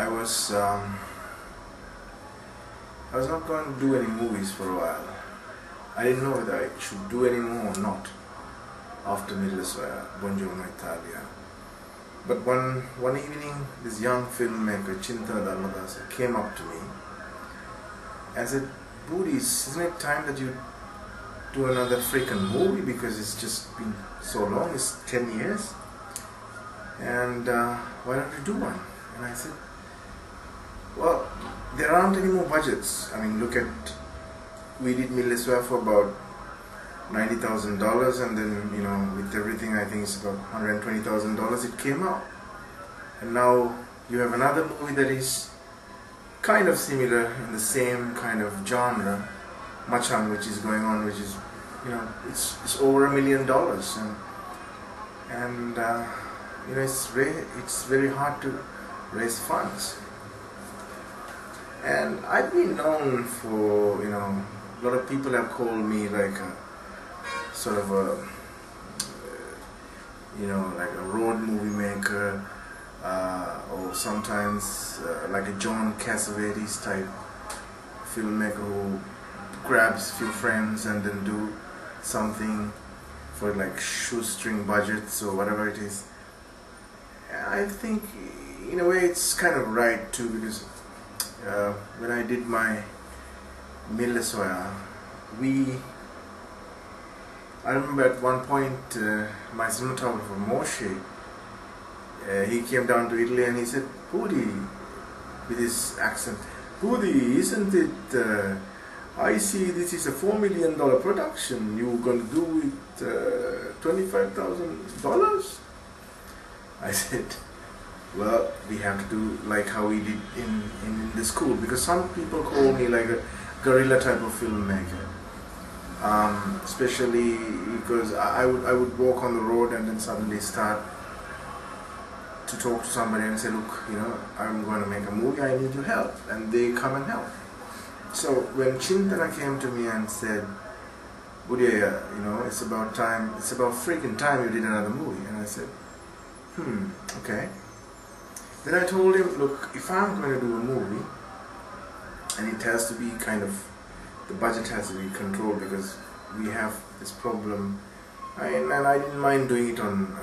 I was not going to do any movies for a while. I didn't know whether I should do any more or not after Nimnayaka Hudakalawa. But one evening, this young filmmaker, Hudakalawa, came up to me and said, "Boodee, isn't it time that you do another freaking movie, because it's just been so long, it's 10 years, and why don't you do one?" And I said, well, there aren't any more budgets. I mean, look at, we did Nimnayaka for about $90,000, and then, you know, with everything, I think it's about $120,000 it came out. And now you have another movie that is kind of similar in the same kind of genre, Machan, which is going on, which is, you know, it's over $1 million, and you know, it's very hard to raise funds. And I've been known for, you know, a lot of people have called me like a sort of a, you know, like a road movie maker, or sometimes like a John Cassavetes type filmmaker who grabs a few friends and then do something for like shoestring budgets or whatever it is. I think in a way it's kind of right too, because when I did my Nimnayaka, I remember at one point my cinematographer Moshe, he came down to Italy and he said, "Boodee," with his accent, "Boodee, isn't it, I see this is a $4 million production, you gonna do it $25,000? I said, well, we have to do like how we did in the school, because some people call me like a guerrilla type of filmmaker, especially because I would walk on the road and then suddenly start to talk to somebody and say, look, you know, I'm going to make a movie, I need your help, and they come and help. So when Chintana came to me and said, "Boodee, you know, it's about time, it's about freaking time you did another movie," and I said, okay. Then I told him, look, if I'm going to do a movie, and it has to be kind of, the budget has to be controlled, because we have this problem, and I didn't mind doing it on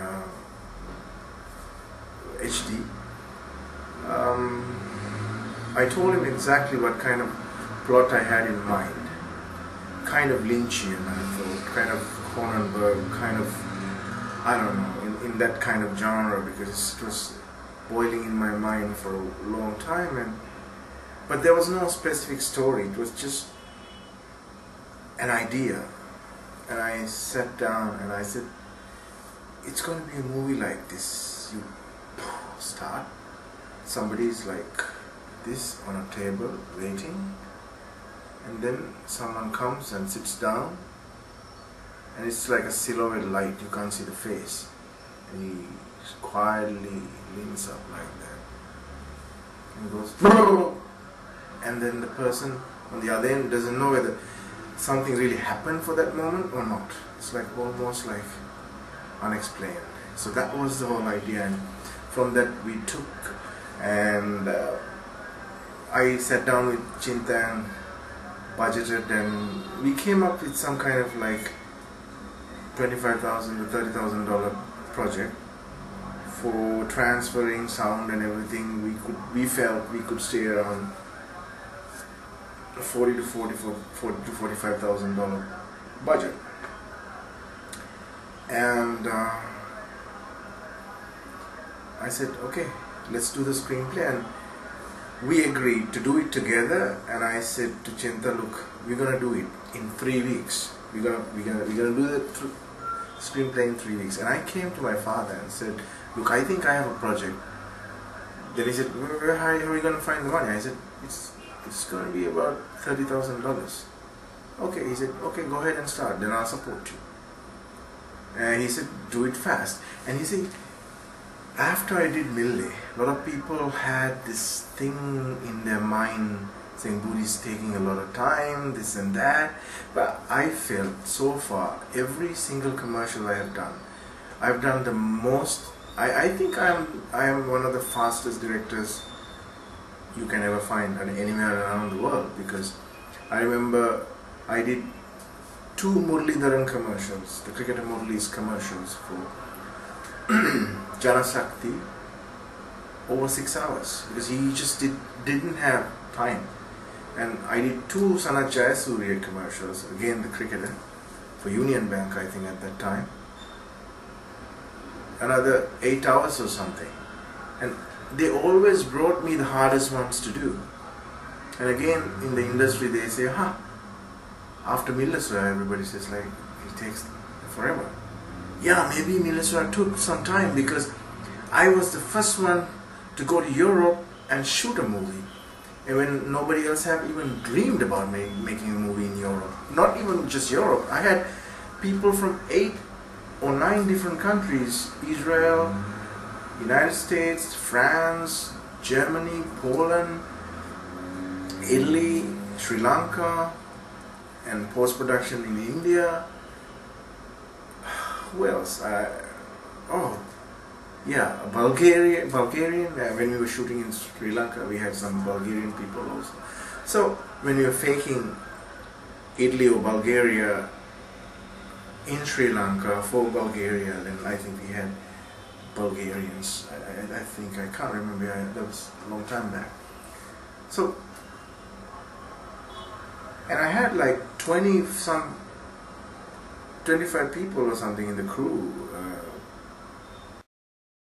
HD. I told him exactly what kind of plot I had in mind. Kind of Lynchian, I thought, kind of Cronenberg, kind of, I don't know, in that kind of genre, because it was boiling in my mind for a long time, but there was no specific story, it was just an idea. And I sat down and I said, it's going to be a movie like this. You start, somebody's like this on a table waiting, and then someone comes and sits down, and it's like a silhouette light, you can't see the face, and he quietly leans up like that, and he goes, "Brrr!" And then the person on the other end doesn't know whether something really happened for that moment or not. It's like almost like unexplained. So that was the whole idea, and from that we took, and I sat down with Chinta and budgeted, and we came up with some kind of like $25,000 to $30,000 project for transferring sound and everything. We felt we could stay around $40,000 to $45,000 budget, and I said, okay, let's do the screenplay, and we agreed to do it together. And I said to Chinta, look, we're gonna do it in 3 weeks. We're gonna do the screenplay in 3 weeks. And I came to my father and said, look, I think I have a project. Then he said, how are we gonna find the money? I said, it's going to be about $30,000. Okay, he said, okay, go ahead and start, then I'll support you. And he said, do it fast. And he said, after I did Nimnayaka, a lot of people had this thing in their mind saying Boodee's taking a lot of time, this and that. But I felt so far, every single commercial I have done, I've done the most. I think I am one of the fastest directors you can ever find anywhere around the world, because I remember I did 2 Muralidharan commercials, the cricketer Murali's commercials for Janasakti, over 6 hours, because he just didn't have time. And I did 2 Sanath Jayasuriya commercials, again the cricketer, for Union Bank I think at that time, another 8 hours or something. And they always brought me the hardest ones to do. And again, in the industry they say, after Mileswar, everybody says like, it takes forever. Yeah, maybe Mileswar took some time, because I was the first one to go to Europe and shoot a movie. And when nobody else have even dreamed about making a movie in Europe. Not even just Europe. I had people from 8 or 9 different countries: Israel, United States, France, Germany, Poland, Italy, Sri Lanka, and post-production in India. Who else? Bulgarian. When we were shooting in Sri Lanka, we had some Bulgarian people also. So when we were faking Italy or Bulgaria in Sri Lanka for Bulgaria, then I think we had Bulgarians. I can't remember. That was a long time back. So, and I had like 25 people or something in the crew.